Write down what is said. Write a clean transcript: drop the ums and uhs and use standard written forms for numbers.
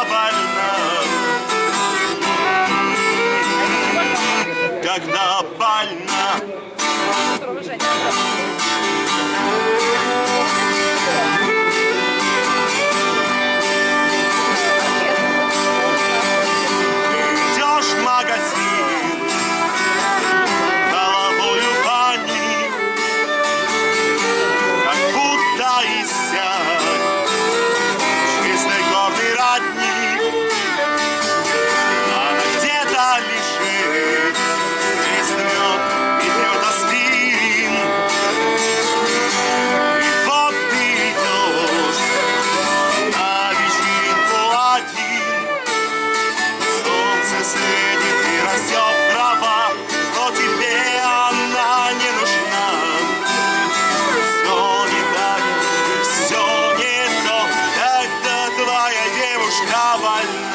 больна, когда больна. Идешь в магазин, головою пани, как будто иссяк чистой горный родник. Она где-то лежит, лизнет и пьет аспирин. И вот ты идешь на вечеринку один. Солнце светит и растет трава, но тебе она не нужна. Все не так, и все не то, это твоя девушка больна.